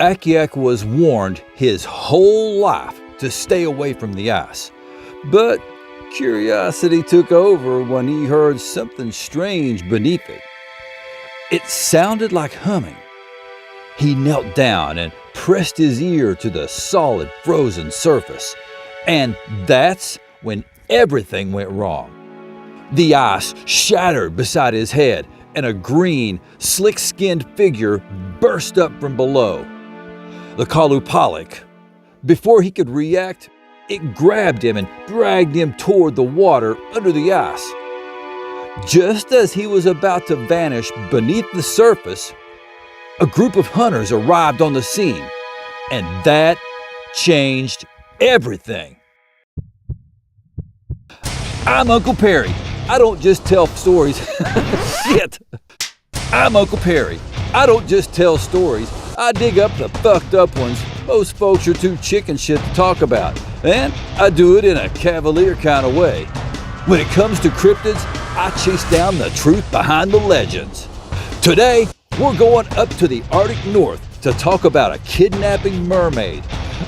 Akiak was warned his whole life to stay away from the ice. But curiosity took over when he heard something strange beneath it. It sounded like humming. He knelt down and pressed his ear to the solid frozen surface. And that's when everything went wrong. The ice shattered beside his head, and a green, slick-skinned figure burst up from below. The Qalupalik. Before he could react, it grabbed him and dragged him toward the water under the ice. Just as he was about to vanish beneath the surface, a group of hunters arrived on the scene, and that changed everything. I'm Uncle Perry. I don't just tell stories. Shit. I'm Uncle Perry. I don't just tell stories. I dig up the fucked up ones most folks are too chicken shit to talk about. And I do it in a cavalier kind of way. When it comes to cryptids, I chase down the truth behind the legends. Today, we're going up to the Arctic North to talk about a kidnapping mermaid.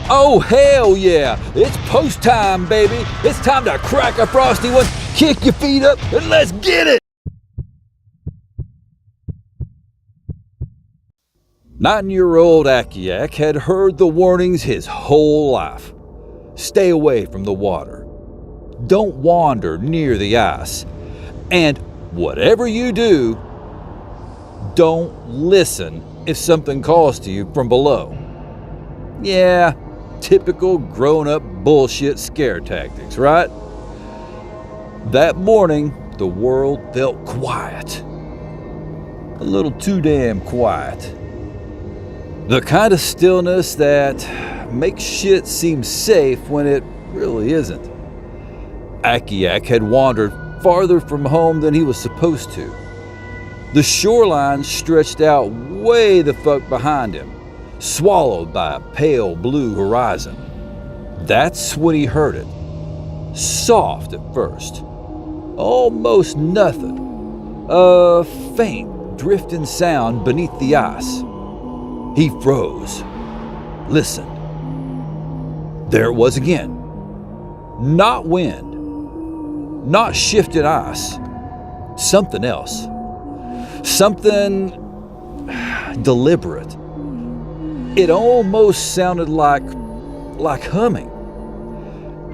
Oh, hell yeah! It's post time, baby! It's time to crack a frosty one, kick your feet up, and let's get it! 9-year-old Akiak had heard the warnings his whole life. Stay away from the water. Don't wander near the ice. And whatever you do, don't listen if something calls to you from below. Yeah, typical grown-up bullshit scare tactics, right? That morning, the world felt quiet. A little too damn quiet. The kind of stillness that makes shit seem safe when it really isn't. Akiak had wandered farther from home than he was supposed to. The shoreline stretched out way the fuck behind him, swallowed by a pale blue horizon. That's when he heard it. Soft at first. Almost nothing. A faint, drifting sound beneath the ice. He froze. Listened. There it was again. Not wind. Not shifted ice. Something else. Something deliberate. It almost sounded like humming.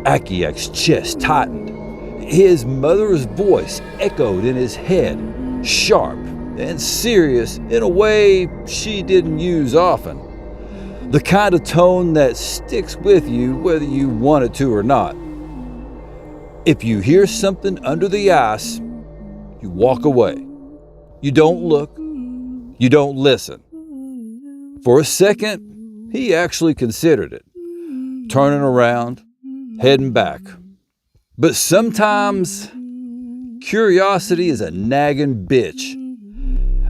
Akiak's chest tightened. His mother's voice echoed in his head, sharp and serious in a way she didn't use often. The kind of tone that sticks with you whether you want it to or not. If you hear something under the ice, you walk away. You don't look. You don't listen. For a second, he actually considered it, turning around, heading back. But sometimes, curiosity is a nagging bitch.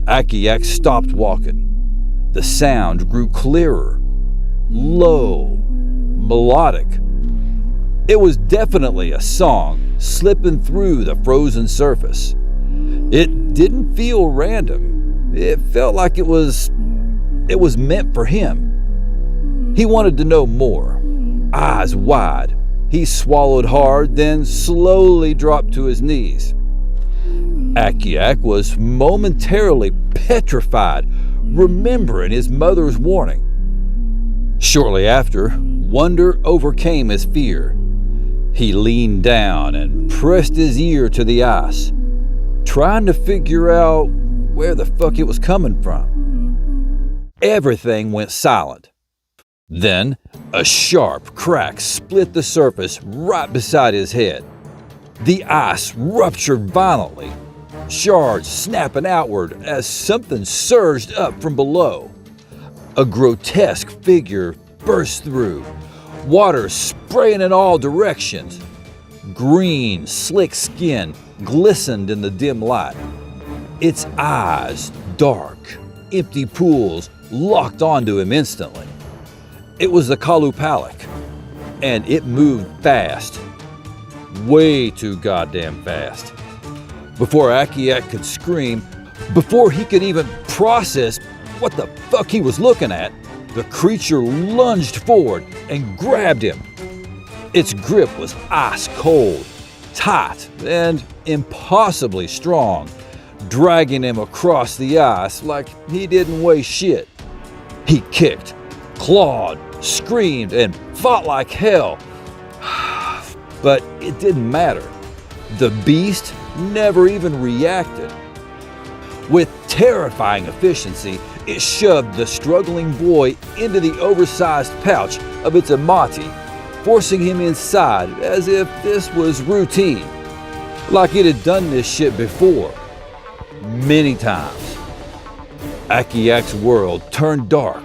Akiak stopped walking. The sound grew clearer, low, melodic. It was definitely a song slipping through the frozen surface. It didn't feel random. It felt like it was meant for him. He wanted to know more. Eyes wide, he swallowed hard, then slowly dropped to his knees. Akiak was momentarily petrified, remembering his mother's warning. Shortly after, wonder overcame his fear. He leaned down and pressed his ear to the ice, trying to figure out where the fuck it was coming from. Everything went silent. Then, a sharp crack split the surface right beside his head. The ice ruptured violently, shards snapping outward as something surged up from below. A grotesque figure burst through, water spraying in all directions. Green, slick skin glistened in the dim light. Its eyes, dark, empty pools, locked onto him instantly. It was the Qalupalik, and it moved fast. Way too goddamn fast. Before Akiak could scream, before he could even process what the fuck he was looking at, the creature lunged forward and grabbed him. Its grip was ice cold, tight, and impossibly strong, dragging him across the ice like he didn't weigh shit. He kicked, clawed, screamed, and fought like hell. But it didn't matter. The beast never even reacted. With terrifying efficiency, it shoved the struggling boy into the oversized pouch of its amati, forcing him inside as if this was routine, like it had done this shit before, many times. Akiak's world turned dark,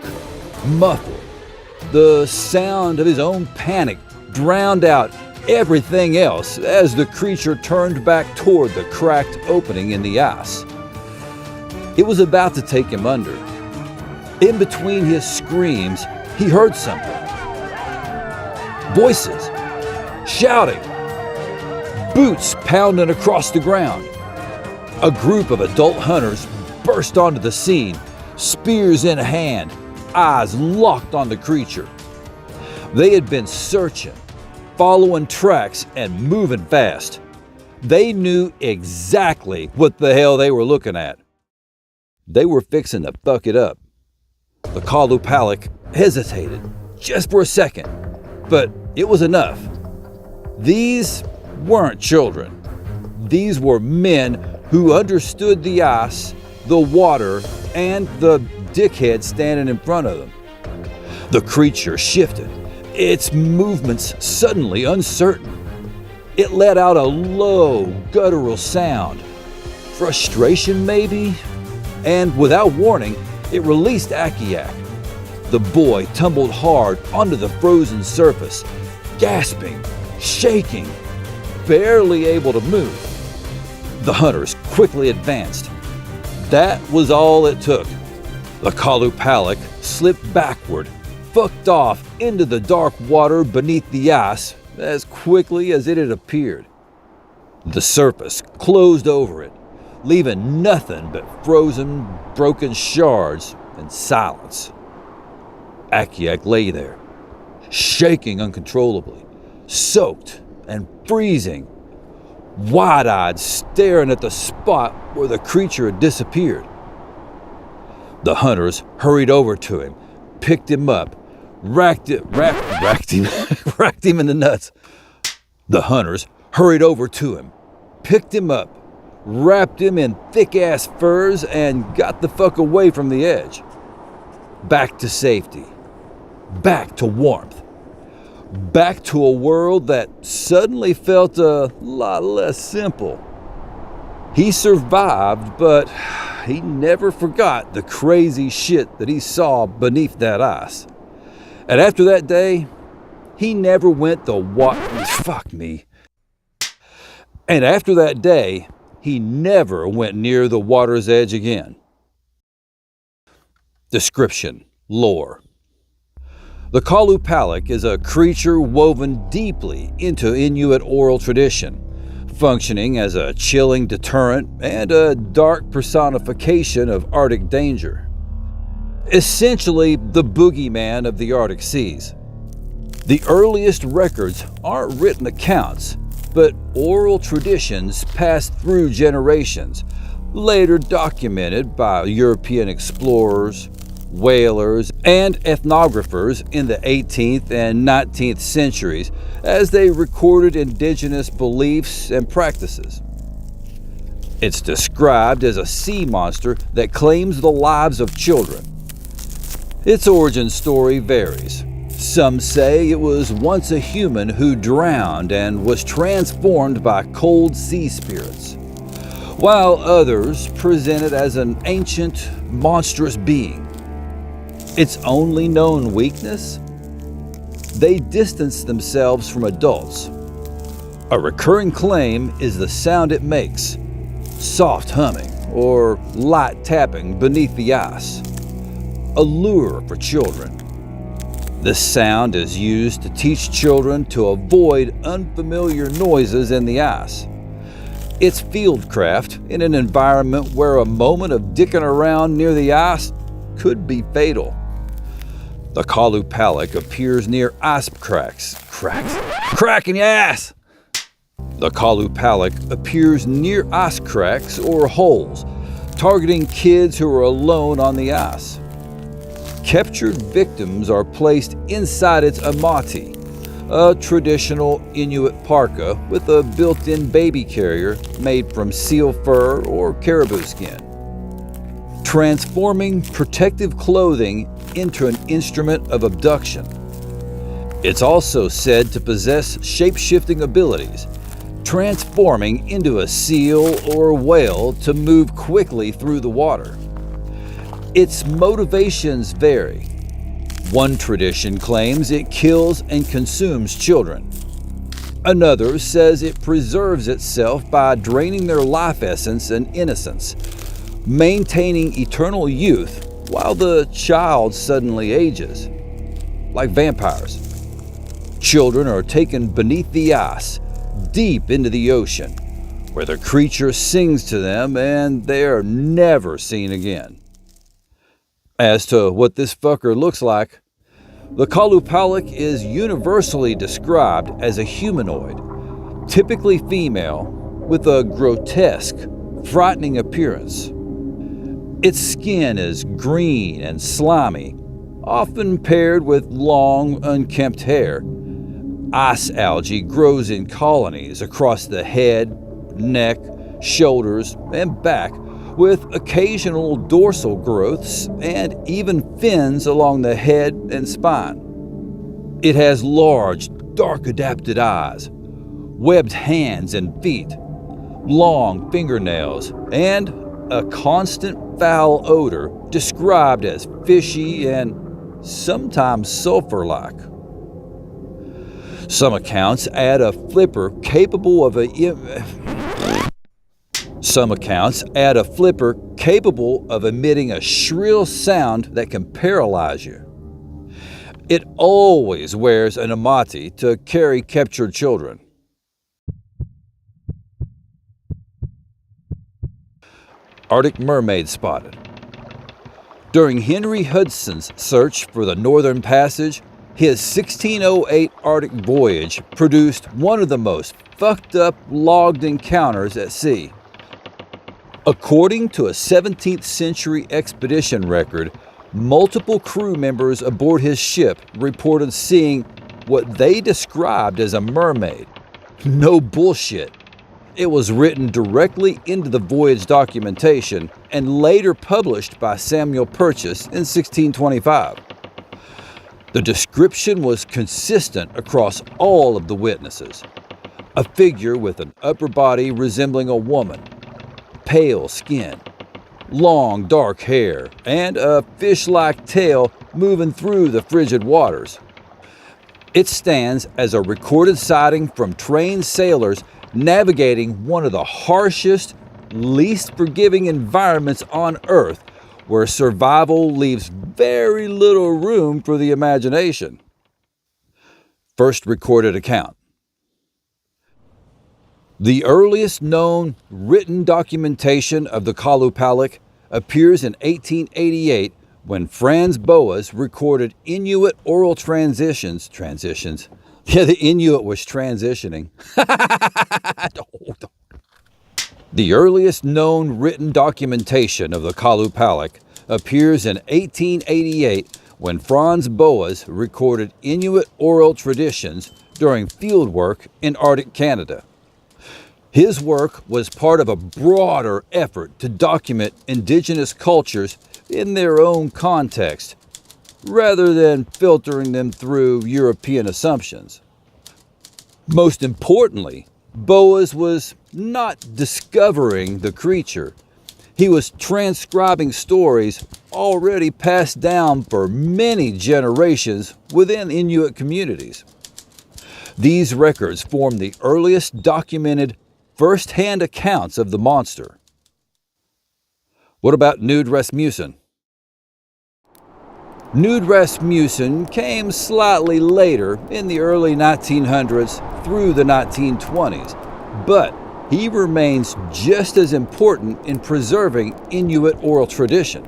muffled. The sound of his own panic drowned out everything else as the creature turned back toward the cracked opening in the ice. It was about to take him under. In between his screams, he heard something. Voices, shouting, boots pounding across the ground. A group of adult hunters burst onto the scene, spears in hand, eyes locked on the creature. They had been searching, following tracks, and moving fast. They knew exactly what the hell they were looking at. They were fixing to fuck it up. The Qalupalik hesitated just for a second, but it was enough. These weren't children. These were men who understood the ice, the water, and the dickhead standing in front of them. The creature shifted, its movements suddenly uncertain. It let out a low, guttural sound. Frustration, maybe? And without warning, it released Akiak. The boy tumbled hard onto the frozen surface, gasping, shaking, barely able to move. The hunters quickly advanced. That was all it took. The Qalupalik slipped backward, fucked off into the dark water beneath the ice as quickly as it had appeared. The surface closed over it, leaving nothing but frozen, broken shards and silence. Akiak lay there, shaking uncontrollably, soaked and freezing, wide-eyed, staring at the spot where the creature had disappeared. The hunters hurried over to him, picked him up, racked him in the nuts. The hunters hurried over to him, picked him up, wrapped him in thick-ass furs, and got the fuck away from the edge. Back to safety. Back to warmth. Back to a world that suddenly felt a lot less simple. He survived, but he never forgot the crazy shit that he saw beneath that ice. And after that day, he never went Fuck me. And after that day, he never went near the water's edge again. Description, lore. The Qalupalik is a creature woven deeply into Inuit oral tradition, functioning as a chilling deterrent and a dark personification of Arctic danger. Essentially, the boogeyman of the Arctic seas. The earliest records aren't written accounts, but oral traditions passed through generations, later documented by European explorers, whalers, and ethnographers in the 18th and 19th centuries as they recorded indigenous beliefs and practices. It's described as a sea monster that claims the lives of children. Its origin story varies. Some say it was once a human who drowned and was transformed by cold sea spirits, while others present it as an ancient, monstrous being. Its only known weakness? They distance themselves from adults. A recurring claim is the sound it makes, soft humming or light tapping beneath the ice, a lure for children. This sound is used to teach children to avoid unfamiliar noises in the ice. It's fieldcraft in an environment where a moment of dicking around near the ice could be fatal. The Qalupalik appears near ice cracking your ass! The Qalupalik appears near ice cracks or holes, targeting kids who are alone on the ice. Captured victims are placed inside its amati, a traditional Inuit parka with a built-in baby carrier made from seal fur or caribou skin, transforming protective clothing into an instrument of abduction. It's also said to possess shape-shifting abilities, transforming into a seal or whale to move quickly through the water. Its motivations vary. One tradition claims it kills and consumes children. Another says it preserves itself by draining their life essence and innocence, maintaining eternal youth while the child suddenly ages. Like vampires. Children are taken beneath the ice, deep into the ocean, where the creature sings to them and they are never seen again. As to what this fucker looks like, the Qalupalik is universally described as a humanoid, typically female, with a grotesque, frightening appearance. Its skin is green and slimy, often paired with long, unkempt hair. Ice algae grows in colonies across the head, neck, shoulders, and back, with occasional dorsal growths and even fins along the head and spine. It has large, dark adapted eyes, webbed hands and feet, long fingernails, and a constant foul odor described as fishy and sometimes sulfur-like. Some accounts add a flipper capable of emitting a shrill sound that can paralyze you. It always wears an amati to carry captured children. Arctic mermaid spotted. During Henry Hudson's search for the Northern Passage, his 1608 Arctic voyage produced one of the most fucked up logged encounters at sea. According to a 17th century expedition record, multiple crew members aboard his ship reported seeing what they described as a mermaid. No bullshit. It was written directly into the voyage documentation and later published by Samuel Purchas in 1625. The description was consistent across all of the witnesses. A figure with an upper body resembling a woman, pale skin, long dark hair, and a fish-like tail moving through the frigid waters. It stands as a recorded sighting from trained sailors navigating one of the harshest, least forgiving environments on Earth, where survival leaves very little room for the imagination. First recorded account. The earliest known written documentation of the Qalupalik appears in 1888 when Franz Boas recorded Inuit oral transitions. Yeah, the Inuit was transitioning. The earliest known written documentation of the Qalupalik appears in 1888 when Franz Boas recorded Inuit oral traditions during fieldwork in Arctic Canada. His work was part of a broader effort to document indigenous cultures in their own context, rather than filtering them through European assumptions. Most importantly, Boas was not discovering the creature. He was transcribing stories already passed down for many generations within Inuit communities. These records form the earliest documented first-hand accounts of the monster. What about Knud Rasmussen? Knud Rasmussen came slightly later in the early 1900s through the 1920s, but he remains just as important in preserving Inuit oral tradition.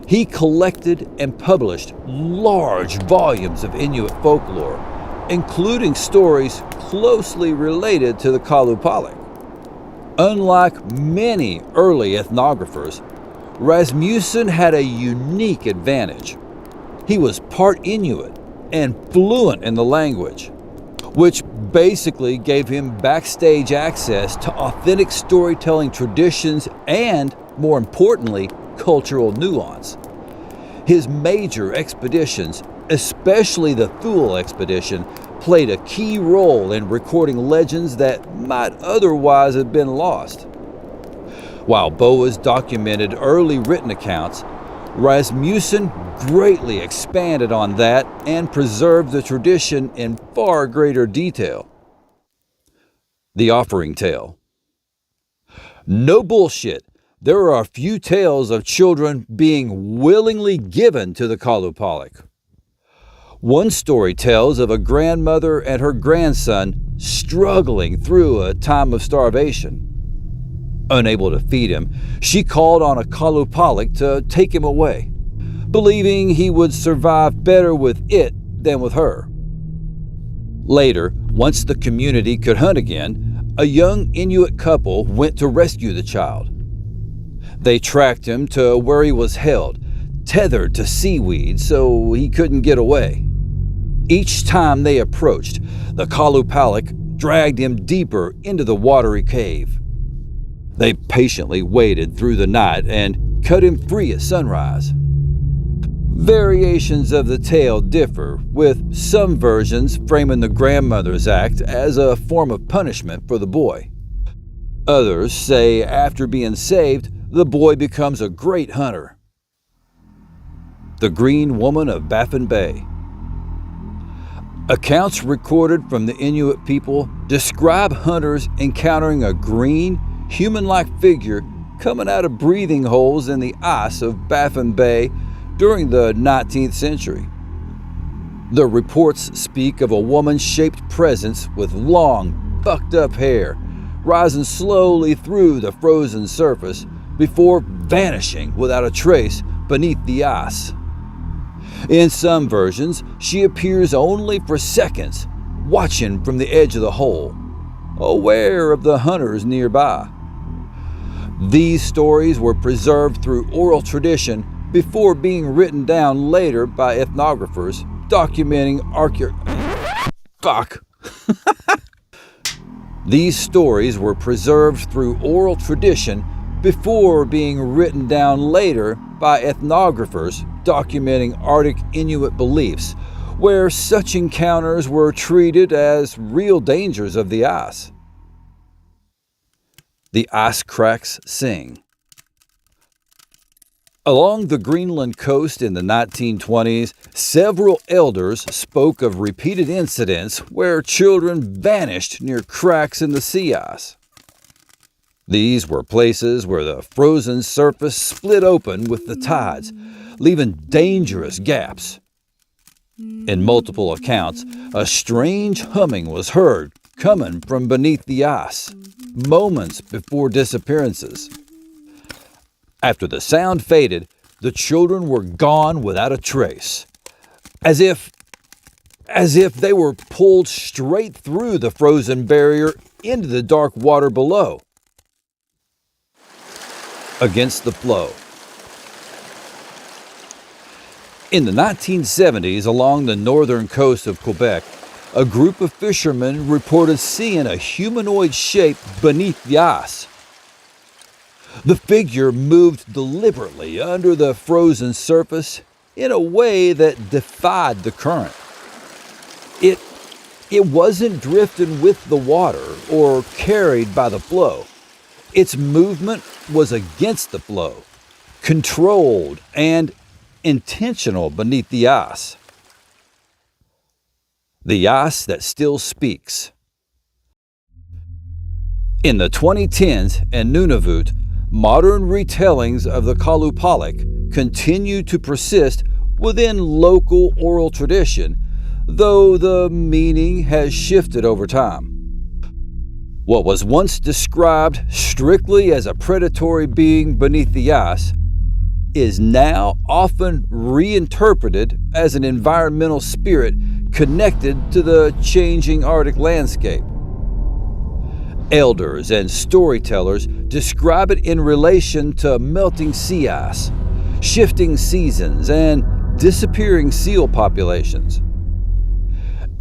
He collected and published large volumes of Inuit folklore, including stories closely related to the Qalupalik. Unlike many early ethnographers, Rasmussen had a unique advantage. He was part Inuit and fluent in the language, which basically gave him backstage access to authentic storytelling traditions and, more importantly, cultural nuance. His major expeditions, especially the Thule expedition, played a key role in recording legends that might otherwise have been lost. While Boas documented early written accounts, Rasmussen greatly expanded on that and preserved the tradition in far greater detail. The Offering Tale. No bullshit, there are a few tales of children being willingly given to the Qalupalik. One story tells of a grandmother and her grandson struggling through a time of starvation. Unable to feed him, she called on a Qalupalik to take him away, believing he would survive better with it than with her. Later, once the community could hunt again, a young Inuit couple went to rescue the child. They tracked him to where he was held, tethered to seaweed so he couldn't get away. Each time they approached, the Qalupalik dragged him deeper into the watery cave. They patiently waited through the night and cut him free at sunrise. Variations of the tale differ, with some versions framing the grandmother's act as a form of punishment for the boy. Others say after being saved, the boy becomes a great hunter. The Green Woman of Baffin Bay. Accounts recorded from the Inuit people describe hunters encountering a green, human-like figure coming out of breathing holes in the ice of Baffin Bay during the 19th century. The reports speak of a woman-shaped presence with long, bucked-up hair rising slowly through the frozen surface before vanishing without a trace beneath the ice. In some versions, she appears only for seconds, watching from the edge of the hole, aware of the hunters nearby. These stories were preserved through oral tradition before being written down later by ethnographers documenting These stories were preserved through oral tradition before being written down later by ethnographers documenting Arctic Inuit beliefs, where such encounters were treated as real dangers of the ice. The Ice Cracks Sing. Along the Greenland coast in the 1920s, several elders spoke of repeated incidents where children vanished near cracks in the sea ice. These were places where the frozen surface split open with the tides, leaving dangerous gaps. In multiple accounts, a strange humming was heard coming from beneath the ice, moments before disappearances. After the sound faded, the children were gone without a trace, as if they were pulled straight through the frozen barrier into the dark water below. Against the flow. In the 1970s, along the northern coast of Quebec, a group of fishermen reported seeing a humanoid shape beneath the ice. The figure moved deliberately under the frozen surface in a way that defied the current. It wasn't drifting with the water or carried by the flow. Its movement was against the flow, controlled and intentional beneath the ice. The ice that still speaks. In the 2010s in Nunavut, modern retellings of the Qalupalik continue to persist within local oral tradition, though the meaning has shifted over time. What was once described strictly as a predatory being beneath the ice is now often reinterpreted as an environmental spirit connected to the changing Arctic landscape. Elders and storytellers describe it in relation to melting sea ice, shifting seasons, and disappearing seal populations.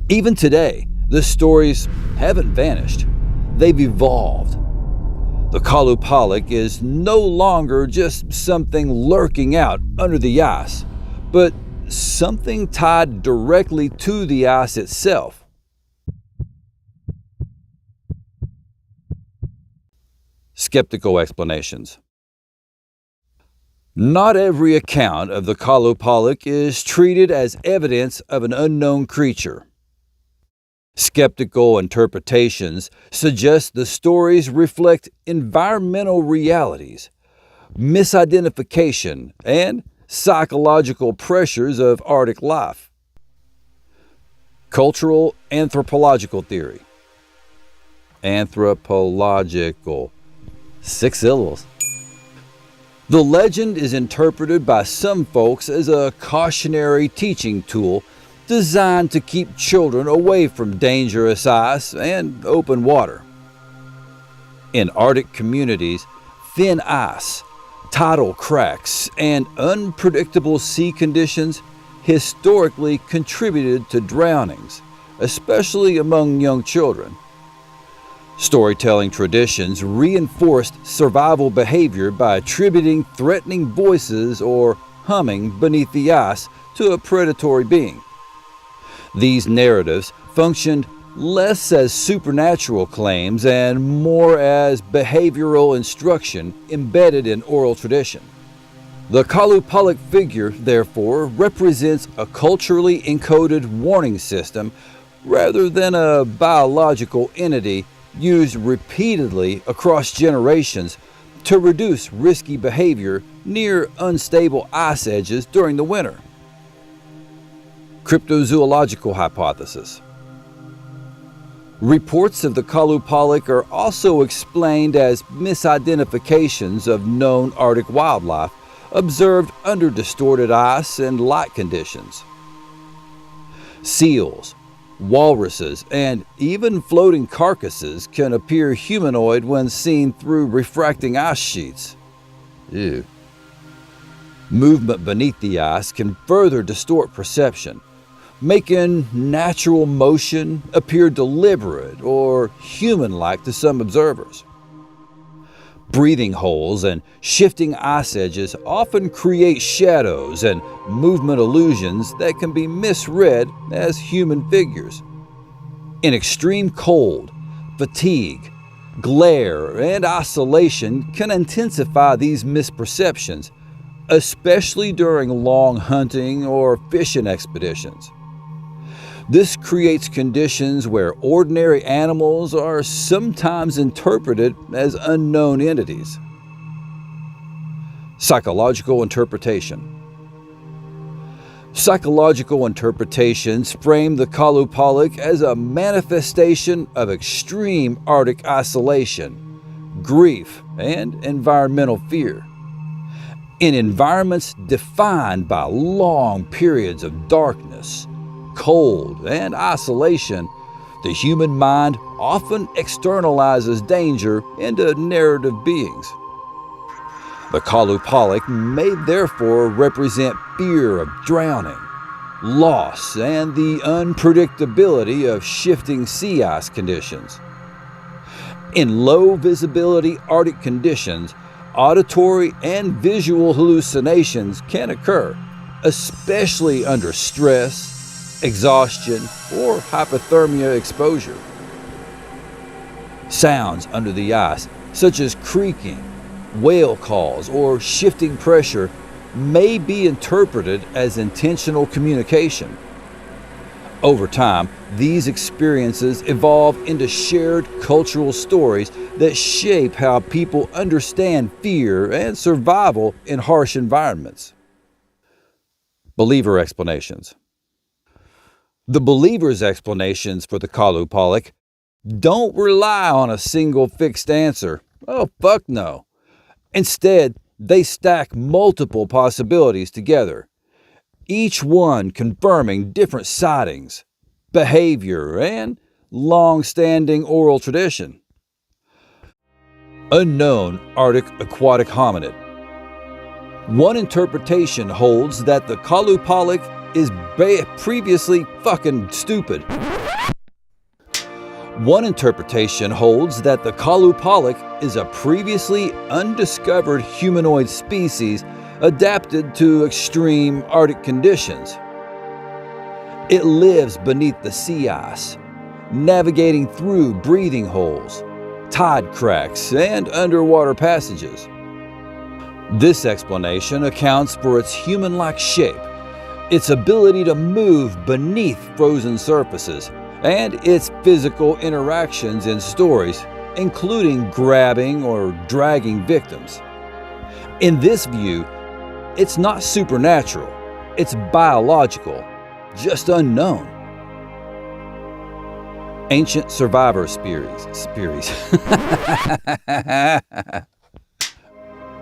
Even today, the stories haven't vanished. They've evolved. The Qalupalik is no longer just something lurking out under the ice, but something tied directly to the ice itself. Skeptical explanations. Not every account of the Qalupalik is treated as evidence of an unknown creature. Skeptical interpretations suggest the stories reflect environmental realities, misidentification, and psychological pressures of Arctic life. Cultural anthropological theory. Anthropological. 6 syllables. The legend is interpreted by some folks as a cautionary teaching tool designed to keep children away from dangerous ice and open water. In Arctic communities, thin ice, tidal cracks, and unpredictable sea conditions historically contributed to drownings, especially among young children. Storytelling traditions reinforced survival behavior by attributing threatening voices or humming beneath the ice to a predatory being. These narratives functioned less as supernatural claims and more as behavioral instruction embedded in oral tradition. The Qalupalik figure, therefore, represents a culturally encoded warning system rather than a biological entity used repeatedly across generations to reduce risky behavior near unstable ice edges during the winter. Cryptozoological hypothesis. Reports of the Qalupalik are also explained as misidentifications of known Arctic wildlife observed under distorted ice and light conditions. Seals, walruses, and even floating carcasses can appear humanoid when seen through refracting ice sheets. Ew. Movement beneath the ice can further distort perception, making natural motion appear deliberate or human-like to some observers. Breathing holes and shifting ice edges often create shadows and movement illusions that can be misread as human figures. In extreme cold, fatigue, glare, and isolation can intensify these misperceptions, especially during long hunting or fishing expeditions. This creates conditions where ordinary animals are sometimes interpreted as unknown entities. Psychological interpretation. Psychological interpretations frame the Qalupalik as a manifestation of extreme Arctic isolation, grief, and environmental fear. In environments defined by long periods of darkness, cold, and isolation, the human mind often externalizes danger into narrative beings. The Qalupalik may therefore represent fear of drowning, loss, and the unpredictability of shifting sea ice conditions. In low visibility Arctic conditions, auditory and visual hallucinations can occur, especially under stress, exhaustion, or hypothermia exposure. Sounds under the ice, such as creaking, whale calls, or shifting pressure, may be interpreted as intentional communication. Over time, these experiences evolve into shared cultural stories that shape how people understand fear and survival in harsh environments. Believer explanations. The believers' explanations for the Qalupalik don't rely on a single fixed answer. Oh, fuck no. Instead, They stack multiple possibilities together, each one confirming different sightings, behavior, and long-standing oral tradition. Unknown Arctic aquatic hominid. One interpretation holds that the Qalupalik is previously fucking stupid. One interpretation holds that the Qalupalik is a previously undiscovered humanoid species adapted to extreme Arctic conditions. It lives beneath the sea ice, navigating through breathing holes, tide cracks, and underwater passages. This explanation accounts for its human-like shape, its ability to move beneath frozen surfaces, and its physical interactions in stories, including grabbing or dragging victims. In this view, it's not supernatural, it's biological, just unknown. Ancient survivor species.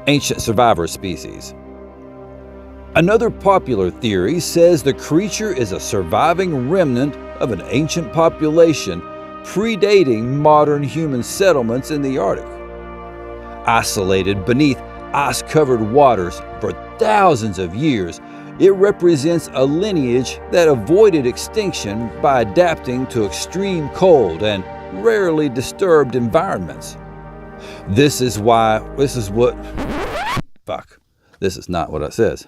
Ancient survivor species. Another popular theory says the creature is a surviving remnant of an ancient population predating modern human settlements in the Arctic. Isolated beneath ice-covered waters for thousands of years, it represents a lineage that avoided extinction by adapting to extreme cold and rarely disturbed environments. This is not what it says.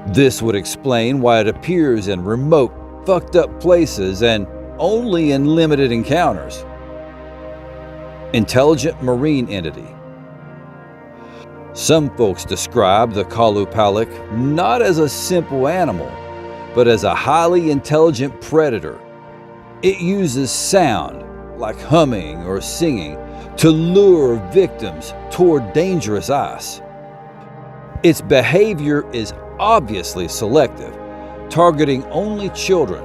This would explain why it appears in remote, fucked up places and only in limited encounters. Intelligent marine entity. Some folks describe the Qalupalik not as a simple animal, but as a highly intelligent predator. It uses sound, like humming or singing, to lure victims toward dangerous ice. Its behavior is obviously selective, targeting only children.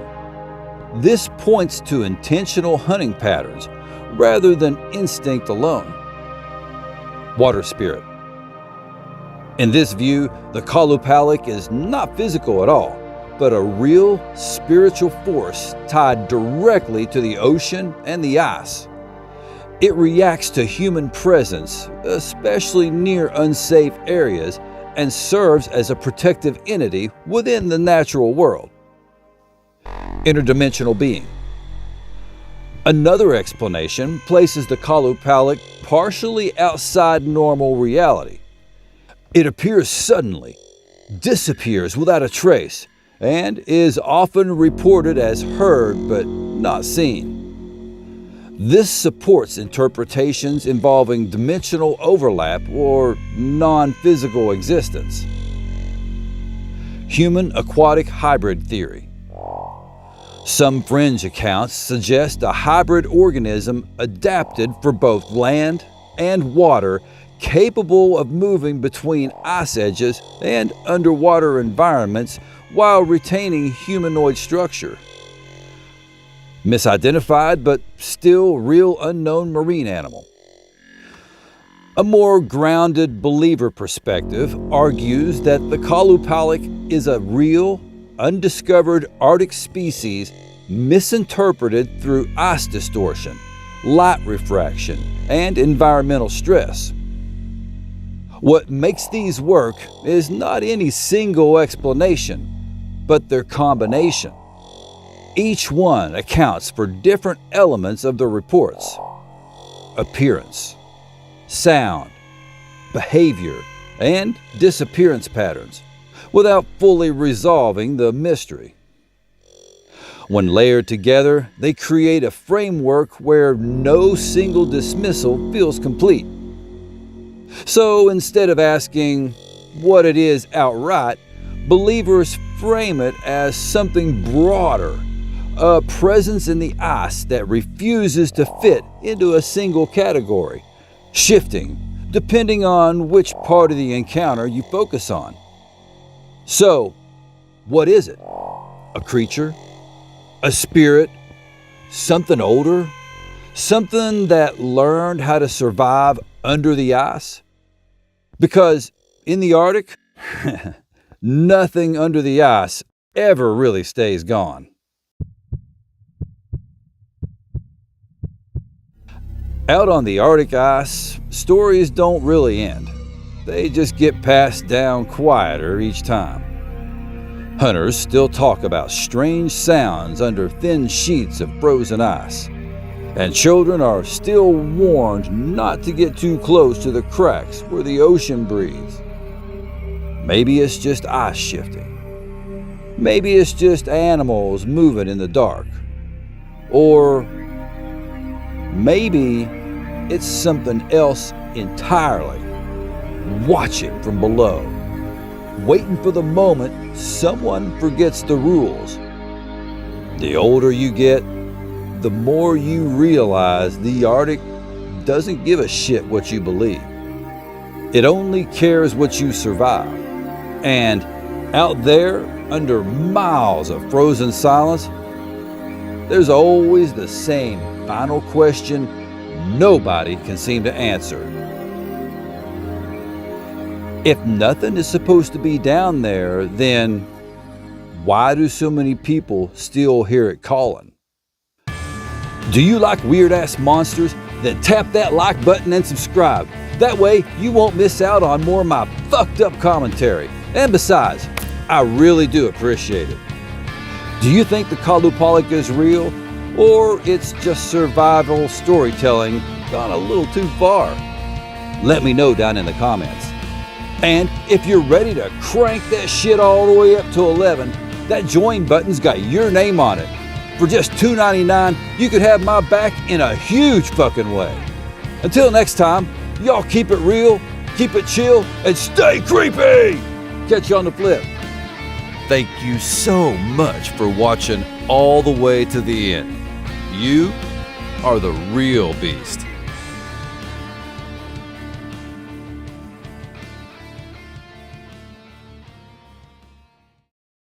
This points to intentional hunting patterns rather than instinct alone. Water spirit. In this view, the Qalupalik is not physical at all, but a real spiritual force tied directly to the ocean and the ice. It reacts to human presence, especially near unsafe areas, and serves as a protective entity within the natural world. Interdimensional being. Another explanation places the Qalupalik partially outside normal reality. It appears suddenly, disappears without a trace, and is often reported as heard but not seen. This supports interpretations involving dimensional overlap or non-physical existence. Human aquatic hybrid theory. Some fringe accounts suggest a hybrid organism adapted for both land and water, capable of moving between ice edges and underwater environments while retaining humanoid structure. Misidentified but still real unknown marine animal. A more grounded believer perspective argues that the Qalupalik is a real, undiscovered Arctic species misinterpreted through ice distortion, light refraction, and environmental stress. What makes these work is not any single explanation, but their combination. Each one accounts for different elements of the reports: appearance, sound, behavior, and disappearance patterns, without fully resolving the mystery. When layered together, they create a framework where no single dismissal feels complete. So instead of asking what it is outright, believers frame it as something broader, a presence in the ice that refuses to fit into a single category, shifting depending on which part of the encounter you focus on. So, what is it? A creature? A spirit? Something older? Something that learned how to survive under the ice? Because in the Arctic, nothing under the ice ever really stays gone. Out on the Arctic ice, stories don't really end. They just get passed down quieter each time. Hunters still talk about strange sounds under thin sheets of frozen ice, and children are still warned not to get too close to the cracks where the ocean breathes. Maybe it's just ice shifting. Maybe it's just animals moving in the dark. Or maybe it's something else entirely, watching from below, waiting for the moment someone forgets the rules. The older you get, the more you realize the Arctic doesn't give a shit what you believe. It only cares what you survive. And out there, under miles of frozen silence, there's always the same final question nobody can seem to answer. If nothing is supposed to be down there, then why do so many people still hear it calling? Do you like weird-ass monsters? Then tap that like button and subscribe. That way you won't miss out on more of my fucked up commentary. And besides, I really do appreciate it. Do you think the Qalupalik is real? Or it's just survival storytelling gone a little too far? Let me know down in the comments. And if you're ready to crank that shit all the way up to 11, that join button's got your name on it. For just $2.99, you could have my back in a huge fucking way. Until next time, y'all keep it real, keep it chill, and stay creepy! Catch you on the flip. Thank you so much for watching all the way to the end. You are the real beast.